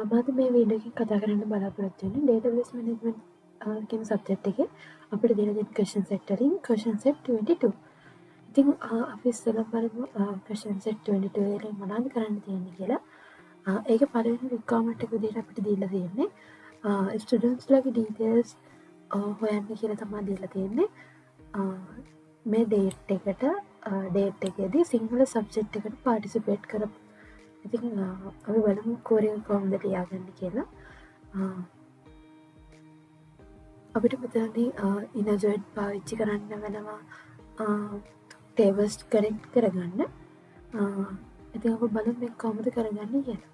මම අද මේ වීඩියෝ එකෙන් කතා කරන්න බලාපොරොත්තු වෙන්නේ database management කියන සබ්ජෙක්ට් එකේ අපිට දෙන question set වලින් question set 22. ඉතින් අපි ඉස්සෙල්ලා බලමු question set 22 වලින් මොනවද කරන්න තියෙන්නේ කියලා. ඒකේ පළවෙනි requirement එක විදිහට අපිට දීලා තියෙන්නේ students ලගේ details හොයන්න කියලා තමයි දීලා තියෙන්නේ. මේ date එකේදී සිංහල සබ්ජෙක්ට් එකට participate කරපු. ඉතින් අපි බලමු කෝරියන් කොහොමද ලියාගන්න කියලා. අපිට මෙතනදී inner join පාවිච්චි කරන්න වෙනවා tables connect කරගන්න. ඉතින් අපි බලමු මේක කොහොමද කරගන්නේ කියලා.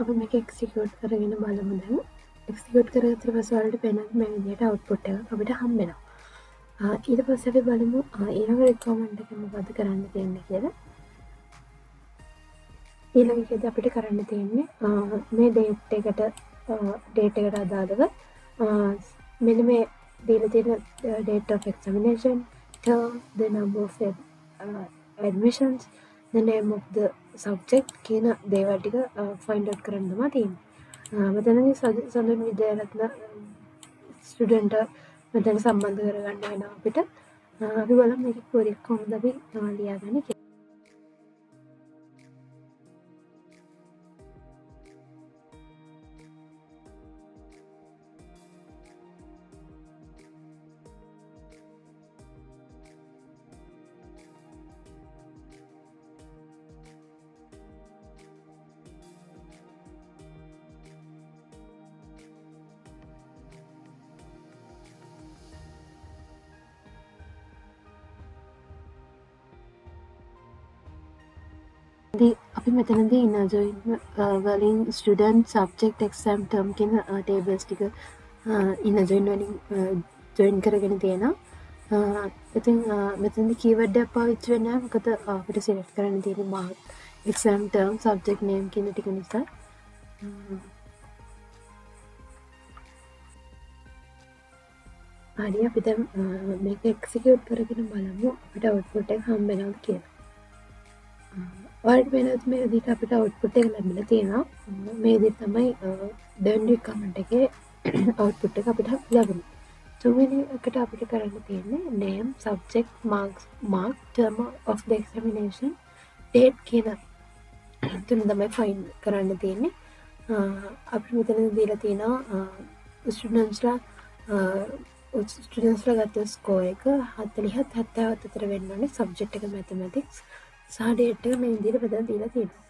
අපි මේක එක්සිකියුට් කරගෙන බලමු දැන්. එක්සිකියුට් කරගත්තට පස්සේ ඔයාලට පේනවා මේ විදිහට අවුට්පුට් එකක් අපිට හම්බ වෙනවා. ඊට පස්සේ අපි බලමු ඊළඟ රික්වයර්මන්ට් එක මොකද්ද කරන්න තියෙන්නේ කියලා. ඊළඟ එකේදී අපිට කරන්න තියෙන්නේ මේ date එකට අදාළව මෙන්න මේ දීලා තියෙන date of examination, term, the number of admissions, the name of the subject කියන දේවල් ටික find out කරන්න තමයි තියෙන්නේ. මෙතනදී සඳුන් විද්‍යාරත්න ස්ටුඩන්ට් මෙතන සම්බන්ධ කරගන්න වෙනවා අපිට. අපි බලමු මේක කොහොමද අපි ලියාගන්නේ කියලා. අපි මෙතනදී inner join වලින් student subject exam term කියන tables ටික inner join වලින් join කරගෙන තියෙනවා. ඉතින් මෙතනදී keyword එක පාවිච්චි වෙන්නේ නැහැ. මොකද අපිට select කරන්න තියෙන්නේ mark, exam term, subject name කියන ටික නිසා. හරි අපි දැන් මේක execute කරගෙන බලමු අපිට output එක හම්බ වෙනවද කියලා. ඔයාලට වෙනත් මේ විදිහට අපිට output එක ලැබිලා තියෙනවා. මේ විදිහට තමයි දෙවෙනි කමෙන්ට් එකේ output එක අපිට ලැබුණේ. තුන්වෙනි එකට අපිට කරන්න තියෙන්නේ name, subject, mark, term of the examination, date කියන තුන තමයි find කරන්න තියෙන්නේ. අපිට මෙතන දීලා තියෙනවා ස්ටුඩන්ට්ස්ලා ගත්ත ස්කෝර් එක 47 70 අතර වෙන්න ඕනේ. සබ්ජෙක්ට් එක mathematics සහ ඩේට් එක මේ විදිහට බෙදලා දීලා තියෙනවා.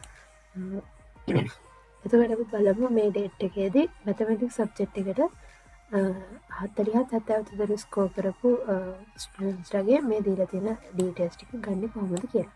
එතකොට අපි බලමු මේ ඩේට් එකේදී mathematics සබ්ජෙක්ට් එකට 47 70 අතර ස්කෝර් කරපු ස්ටුඩන්ට්ස්ලාගේ මේ දීලා තියෙන ඩීටේල්ස් ටික ගන්න කොහොමද කියලා.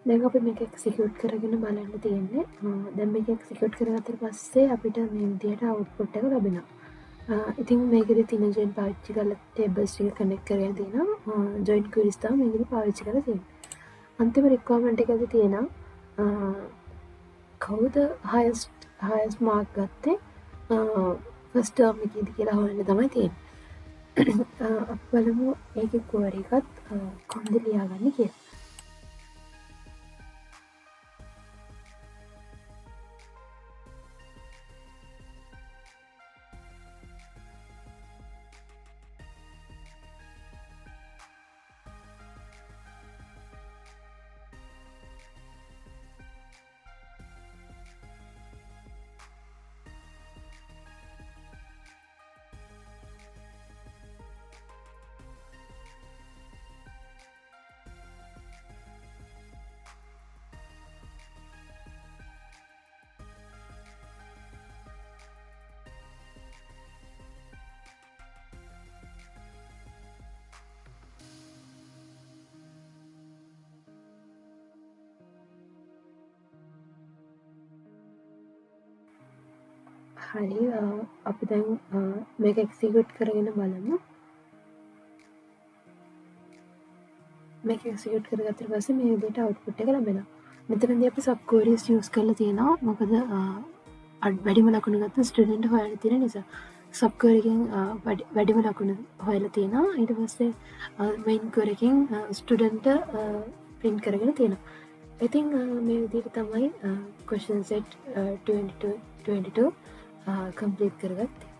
දැන් අපි මේක එක්සිකියුට් කරගෙන බලන්න තියෙන්නේ. දැන් මේක එක්සිකියුට් කරගත්තට පස්සේ අපිට මේ විදිහට අවුට්පුට් එක ලැබෙනවා. ඉතින් මේකෙදි තියෙන ජොයින් පාවිච්චි කරලා ටේබල්ස් ටික කනෙක්ට් කරගෙන තියෙනවා. ජොයින් ක්වීරිස් තමයි මේකෙදි පාවිච්චි කරලා තියෙන්නේ. අන්තිම රික්වයර්මන්ට් එකදී තියෙනවා කවුද highest mark ගත්තේ ෆස්ට් ටර්ම් එකේදී කියලා හොයන්න තමයි තියෙන්නේ. අපි බලමු ඒකේ query එකත් කොහොමද ලියාගන්නේ කියලා. හරි අපි දැන් මේක එක්සිකියුට් කරගෙන බලමු. මේක එක්සිකියුට් කරගත්තට පස්සේ මේ විදිහට අවුට්පුට් එක ලැබෙනවා. මෙතනදී අපි සබ් ක්වීරීස් යූස් කරලා තියෙනවා. මොකද වැඩිම ලකුණු ගත්ත ස්ටුඩන්ට් හොයන්න තියෙන නිසා. සබ් ක්වීරි එකෙන් වැඩිම ලකුණු හොයලා තියෙනවා. ඊට පස්සේ මේන් ක්වීරි එකෙන් ස්ටුඩන්ට් print කරගෙන තියෙනවා. ඉතින් මේ විදිහට තමයි question set 22 complete කරගත්තේ.